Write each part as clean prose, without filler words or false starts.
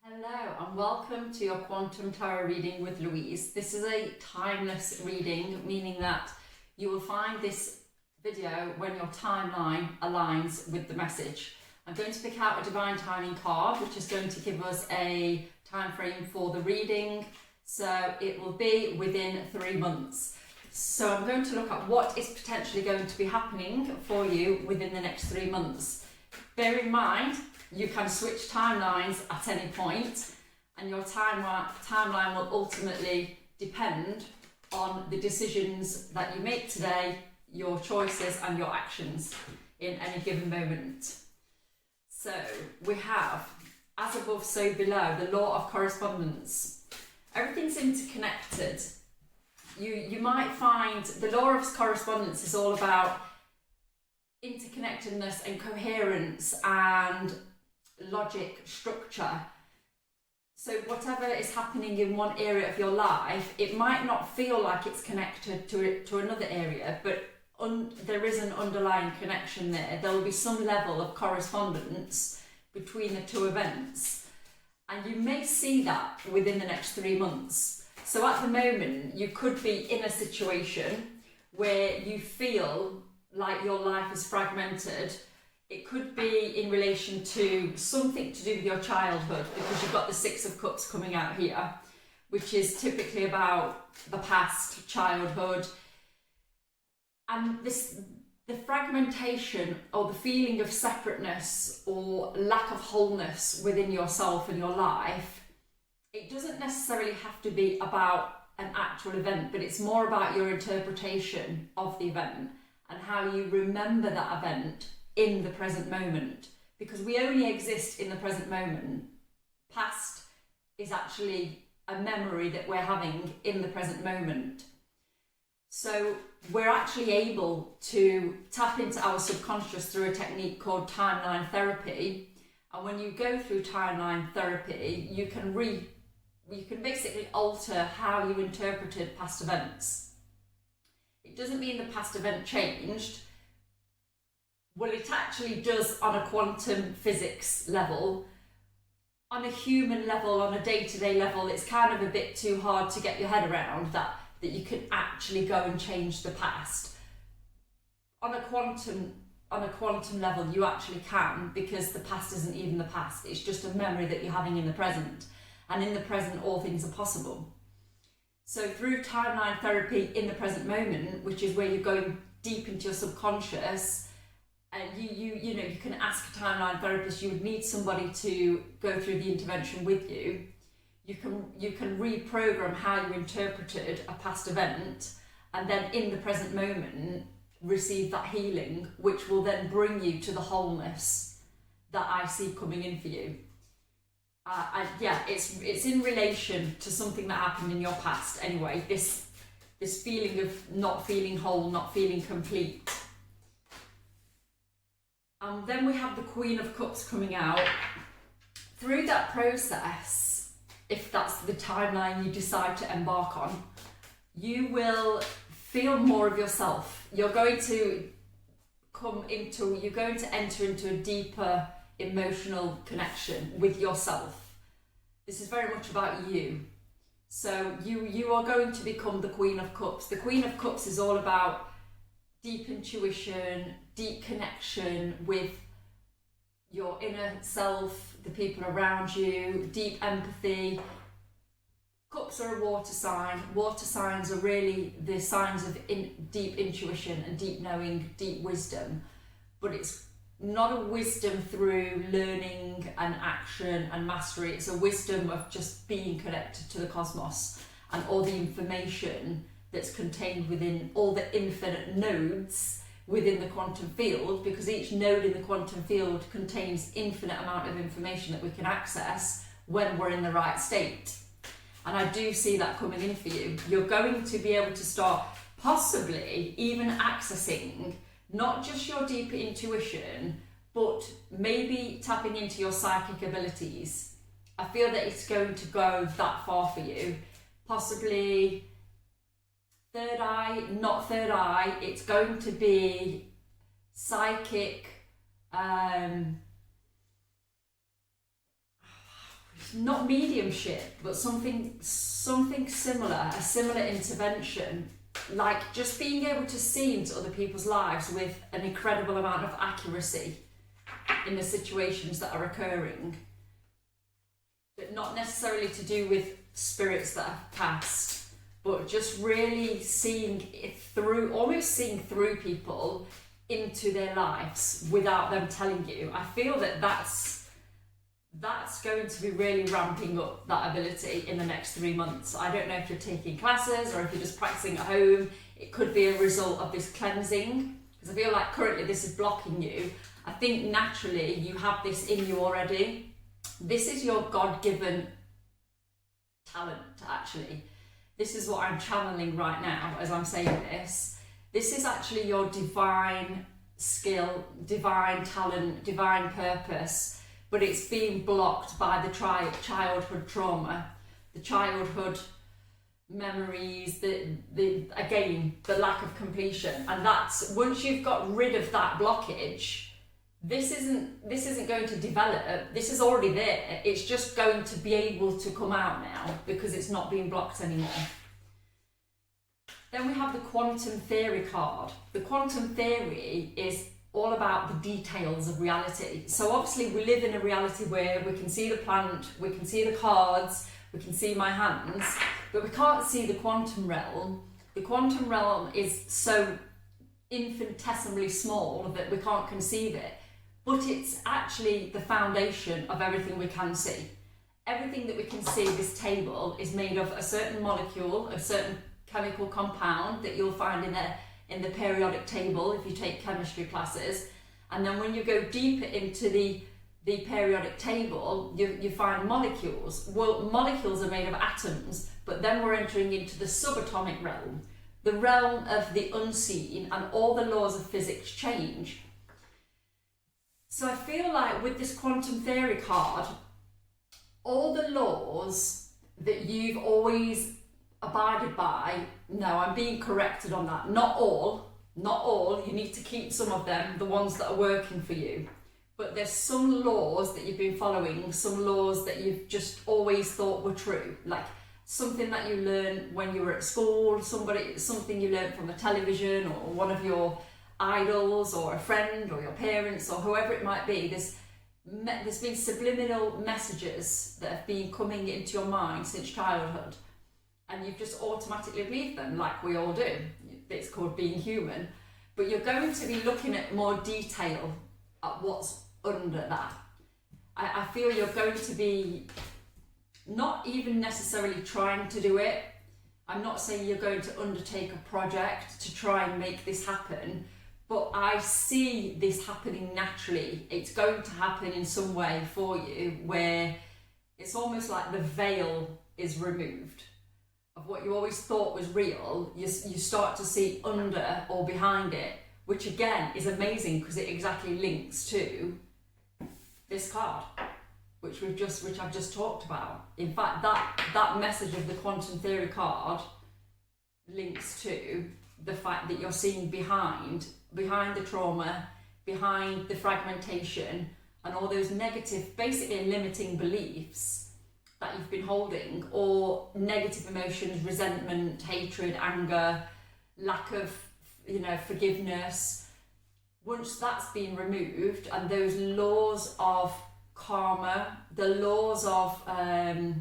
Hello and welcome to your Quantum Tarot reading with Louise. This is a timeless reading, meaning that you will find this video when your timeline aligns with the message. I'm going to pick out a divine timing card, which is going to give us a time frame for the reading. So it will be within 3 months. So I'm going to look at what is potentially going to be happening for you within the next 3 months. Bear in mind, you can switch timelines at any point, and your timeline will ultimately depend on the decisions that you make today, your choices and your actions in any given moment. So we have, as above, so below, the law of correspondence. Everything's interconnected. You might find the law of correspondence is all about interconnectedness and coherence and logic, structure. So whatever is happening in one area of your life, it might not feel like it's connected to another area, but there is an underlying connection there. There will be some level of correspondence between the two events, and you may see that within the next 3 months. So at the moment, you could be in a situation where you feel like your life is fragmented. It could be in relation to something to do with your childhood, because you've got the Six of Cups coming out here, which is typically about the past, childhood. And the fragmentation or the feeling of separateness or lack of wholeness within yourself and your life, it doesn't necessarily have to be about an actual event, but it's more about your interpretation of the event and how you remember that event in the present moment, because we only exist in the present moment. Past is actually a memory that we're having in the present moment. So we're actually able to tap into our subconscious through a technique called timeline therapy. And when you go through timeline therapy, you can basically alter how you interpreted past events. It doesn't mean the past event changed. Well, it actually does on a quantum physics level. On a human level, on a day-to-day level, it's kind of a bit too hard to get your head around that you can actually go and change the past. On a quantum level, you actually can, because the past isn't even the past. It's just a memory that you're having in the present. And in the present, all things are possible. So through timeline therapy in the present moment, which is where you're going deep into your subconscious, you can ask a timeline therapist. You would need somebody to go through the intervention with you. You can reprogram how you interpreted a past event, and then in the present moment receive that healing, which will then bring you to the wholeness that I see coming in for you. It's in relation to something that happened in your past anyway. This feeling of not feeling whole, not feeling complete. Then we have the Queen of Cups coming out. Through that process, if that's the timeline you decide to embark on, you will feel more of yourself. You're going to enter into a deeper emotional connection with yourself. This is very much about you. So you are going to become the Queen of Cups. The Queen of Cups is all about deep intuition, deep connection with your inner self, the people around you, deep empathy. Cups are a water sign. Water signs are really the signs of deep intuition and deep knowing, deep wisdom. But it's not a wisdom through learning and action and mastery. It's a wisdom of just being connected to the cosmos and all the information that's contained within all the infinite nodes within the quantum field, because each node in the quantum field contains infinite amount of information that we can access when we're in the right state. And I do see that coming in for you. You're going to be able to start possibly even accessing not just your deeper intuition, but maybe tapping into your psychic abilities. I feel that it's going to go that far for you. Possibly third eye, not third eye, it's going to be psychic, not mediumship, but something similar, a similar intervention, like just being able to see into other people's lives with an incredible amount of accuracy in the situations that are occurring, but not necessarily to do with spirits that have passed, but just really seeing it through, almost seeing through people into their lives without them telling you. I feel that that's going to be really ramping up that ability in the next 3 months. I don't know if you're taking classes or if you're just practicing at home. It could be a result of this cleansing, because I feel like currently this is blocking you. I think naturally you have this in you already. This is your God-given talent, actually. This is what I'm channeling right now as I'm saying this. This is actually your divine skill, divine talent, divine purpose, but it's being blocked by the childhood trauma, the childhood memories, the lack of completion. And that's, once you've got rid of that blockage, this isn't going to develop. This is already there. It's just going to be able to come out now because it's not being blocked anymore. Then we have the quantum theory card. The quantum theory is all about the details of reality. So obviously we live in a reality where we can see the planet, we can see the cards, we can see my hands, but we can't see the quantum realm. The quantum realm is so infinitesimally small that we can't conceive it, but it's actually the foundation of everything we can see. Everything that we can see, this table, is made of a certain molecule, a certain chemical compound that you'll find in the periodic table if you take chemistry classes. And then when you go deeper into the periodic table, you find molecules. Well, molecules are made of atoms, but then we're entering into the subatomic realm, the realm of the unseen, and all the laws of physics change. So I feel like with this quantum theory card, all the laws that you've always abided by, no, I'm being corrected on that, not all, you need to keep some of them, the ones that are working for you. But there's some laws that you've been following, some laws that you've just always thought were true, like something that you learned when you were at school, something you learned from the television or one of your idols or a friend or your parents or whoever it might be. There's been subliminal messages that have been coming into your mind since childhood, and you've just automatically believed them, like we all do. It's called being human. But you're going to be looking at more detail at what's under that. I feel you're going to be not even necessarily trying to do it. I'm not saying you're going to undertake a project to try and make this happen, but I see this happening naturally. It's going to happen in some way for you, where it's almost like the veil is removed of what you always thought was real. You start to see under or behind it, which again is amazing because it exactly links to this card, which I've just talked about. In fact, that message of the quantum theory card links to the fact that you're seeing behind the trauma, behind the fragmentation, and all those negative, basically limiting beliefs that you've been holding, or negative emotions, resentment, hatred, anger, lack of, forgiveness. Once that's been removed, and those laws of karma, the laws of I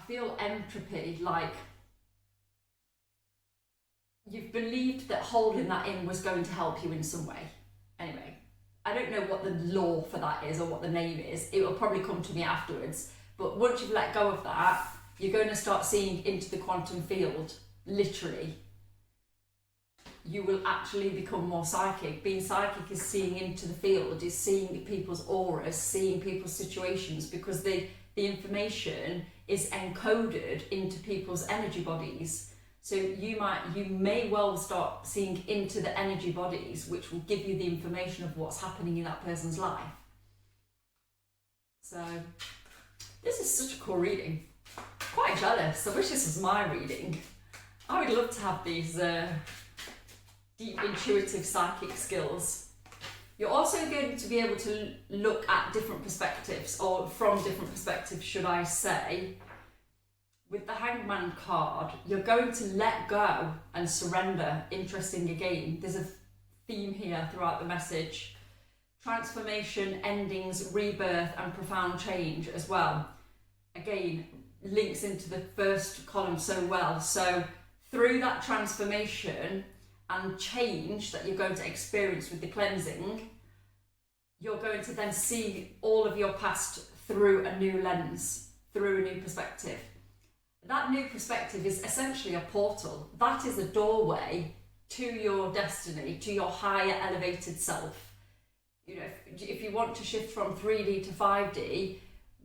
feel entropy, like you've believed that holding that in was going to help you in some way. Anyway, I don't know what the law for that is or what the name is. It will probably come to me afterwards. But once you've let go of that, you're going to start seeing into the quantum field, literally. You will actually become more psychic. Being psychic is seeing into the field, is seeing people's auras, seeing people's situations, because the information is encoded into people's energy bodies. So you may well start seeing into the energy bodies, which will give you the information of what's happening in that person's life. So this is such a cool reading. Quite jealous. I wish this was my reading. I would love to have these deep intuitive psychic skills. You're also going to be able to look at different perspectives, or from different perspectives, should I say. With the Hangman card, you're going to let go and surrender. Interesting again. There's a theme here throughout the message. Transformation, endings, rebirth, and profound change as well. Again, links into the first column so well. So through that transformation and change that you're going to experience with the cleansing, you're going to then see all of your past through a new lens, through a new perspective. That new perspective is essentially a portal. That is a doorway to your destiny, to your higher elevated self. You know, if you want to shift from 3D to 5D,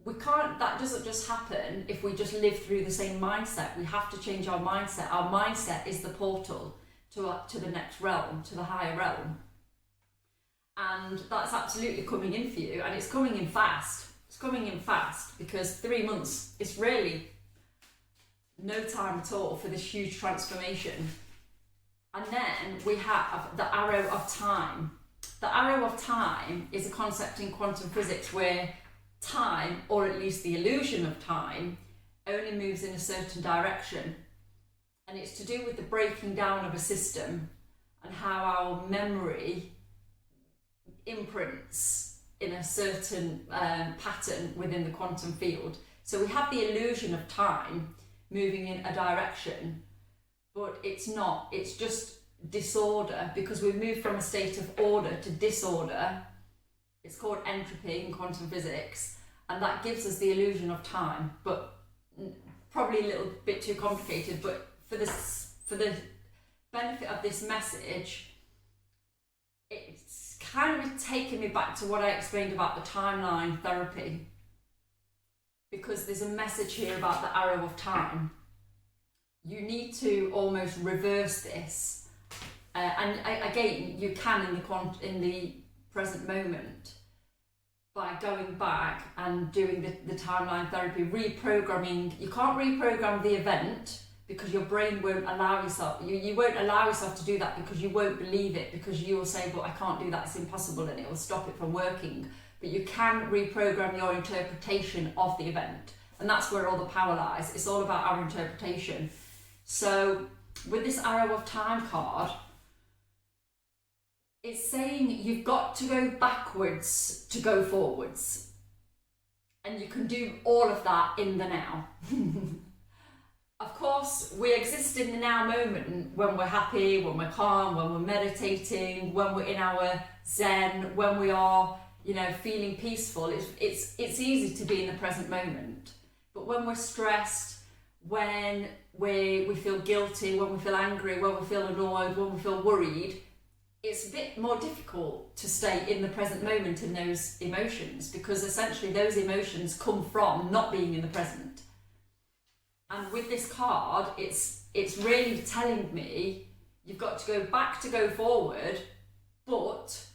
that doesn't just happen if we just live through the same mindset. We have to change our mindset. Our mindset is the portal to the next realm, to the higher realm. And that's absolutely coming in for you, and it's coming in fast. It's coming in fast because 3 months is really no time at all for this huge transformation. And then we have the arrow of time. The arrow of time is a concept in quantum physics where time, or at least the illusion of time, only moves in a certain direction. And it's to do with the breaking down of a system and how our memory imprints in a certain pattern within the quantum field. So we have the illusion of time moving in a direction, but it's not. It's just disorder, because we've moved from a state of order to disorder. It's called entropy in quantum physics, and that gives us the illusion of time, but probably a little bit too complicated. But for the benefit of this message, it's kind of taken me back to what I explained about the timeline therapy, because there's a message here about the arrow of time. You need to almost reverse this. And again, you can in the present moment by going back and doing the timeline therapy, reprogramming. You can't reprogram the event because your brain won't allow yourself. You won't allow yourself to do that because you won't believe it, because you will say, "But I can't do that. It's impossible," and it will stop it from working. But you can reprogram your interpretation of the event, and that's where all the power lies. It's all about our interpretation. So with this arrow of time card, it's saying you've got to go backwards to go forwards. And you can do all of that in the now. Of course, we exist in the now moment when we're happy, when we're calm, when we're meditating, when we're in our zen, when we are, feeling peaceful. It's easy to be in the present moment. But when we're stressed, when we feel guilty, when we feel angry, when we feel annoyed, when we feel worried, it's a bit more difficult to stay in the present moment in those emotions, because essentially those emotions come from not being in the present. And with this card, it's really telling me you've got to go back to go forward, but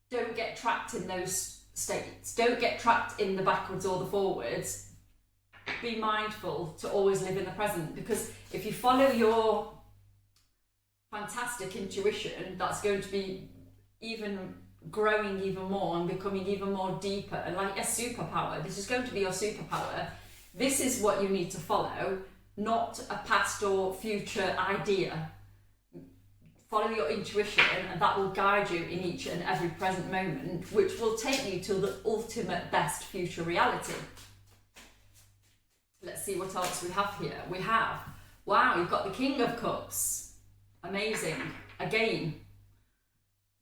don't get trapped in those states. Don't get trapped in the backwards or the forwards. Be mindful to always live in the present, because if you follow your fantastic intuition, that's going to be even growing even more and becoming even more deeper, and like a superpower. This is going to be your superpower. This is what you need to follow, not a past or future idea. Follow your intuition, and that will guide you in each and every present moment, which will take you to the ultimate best future reality. Let's see what else we have here. We have, wow, you've got the King of Cups. Amazing. Again,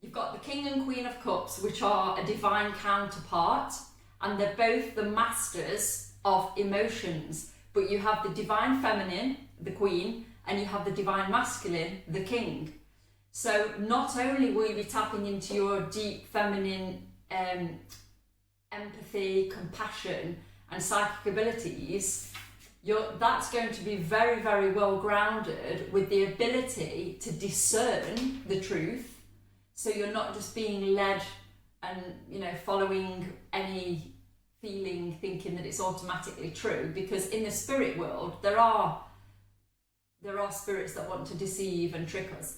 you've got the King and Queen of Cups, which are a divine counterpart, and they're both the masters of emotions. But you have the divine feminine, the Queen, and you have the divine masculine, the King. So not only will you be tapping into your deep feminine empathy, compassion, and psychic abilities, that's going to be very, very well grounded with the ability to discern the truth. So you're not just being led and following any feeling, thinking that it's automatically true, because in the spirit world there are spirits that want to deceive and trick us.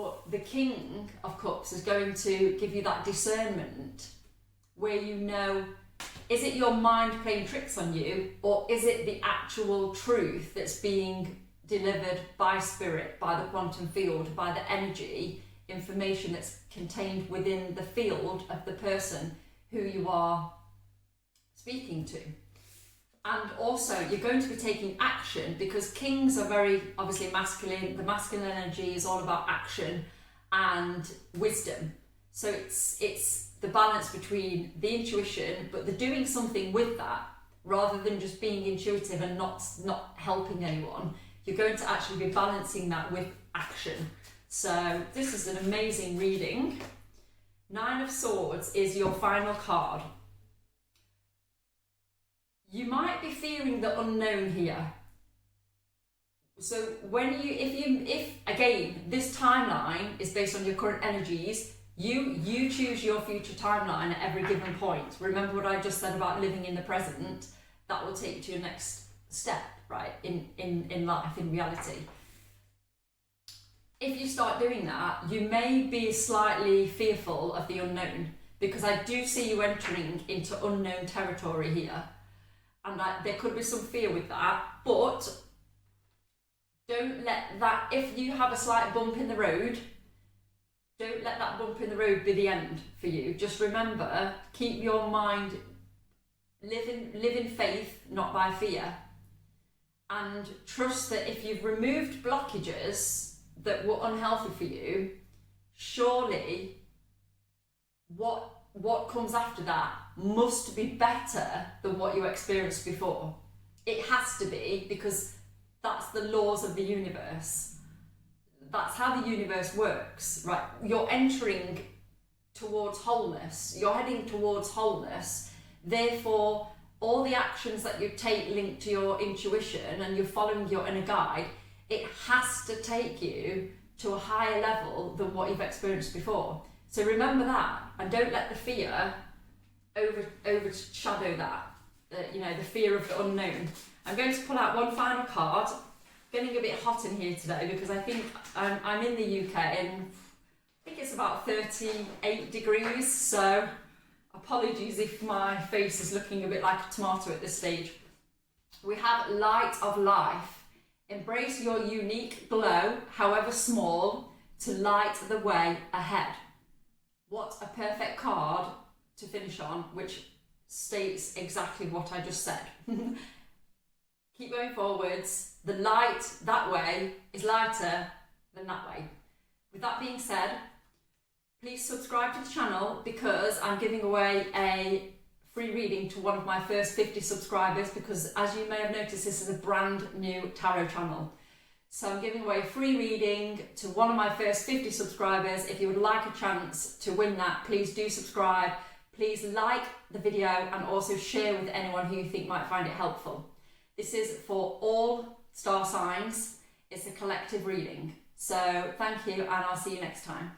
But the King of Cups is going to give you that discernment where you know, is it your mind playing tricks on you, or is it the actual truth that's being delivered by spirit, by the quantum field, by the energy information that's contained within the field of the person who you are speaking to. And also you're going to be taking action, because kings are very obviously masculine. The masculine energy is all about action and wisdom. So it's the balance between the intuition, but the doing something with that, rather than just being intuitive and not helping anyone. You're going to actually be balancing that with action. So this is an amazing reading. 9 of Swords is your final card. You might be fearing the unknown here. So when if again, this timeline is based on your current energies, you choose your future timeline at every given point. Remember what I just said about living in the present? That will take you to your next step, right, in life, in reality. If you start doing that, you may be slightly fearful of the unknown, because I do see you entering into unknown territory here. And there could be some fear with that, but don't let that, if you have a slight bump in the road, don't let that bump in the road be the end for you. Just remember, keep your mind, live in faith, not by fear. And trust that if you've removed blockages that were unhealthy for you, surely what comes after that must be better than what you experienced before. It has to be, because that's the laws of the universe. That's how the universe works, right? You're entering towards wholeness. You're heading towards wholeness. Therefore, all the actions that you take linked to your intuition and you're following your inner guide, it has to take you to a higher level than what you've experienced before. So remember that, and don't let the fear overshadow that, the fear of the unknown. I'm going to pull out one final card. Getting a bit hot in here today because I think I'm in the UK and I think it's about 38 degrees, so apologies if my face is looking a bit like a tomato at this stage. We have Light of Life. Embrace your unique glow, however small, to light the way ahead. What a perfect card to finish on, which states exactly what I just said. Keep going forwards. The light that way is lighter than that way. With that being said, please subscribe to the channel, because I'm giving away a free reading to one of my first 50 subscribers, because as you may have noticed, this is a brand new tarot channel. So I'm giving away a free reading to one of my first 50 subscribers. If you would like a chance to win that, please do subscribe. Please like the video and also share with anyone who you think might find it helpful. This is for all star signs. It's a collective reading. So thank you, and I'll see you next time.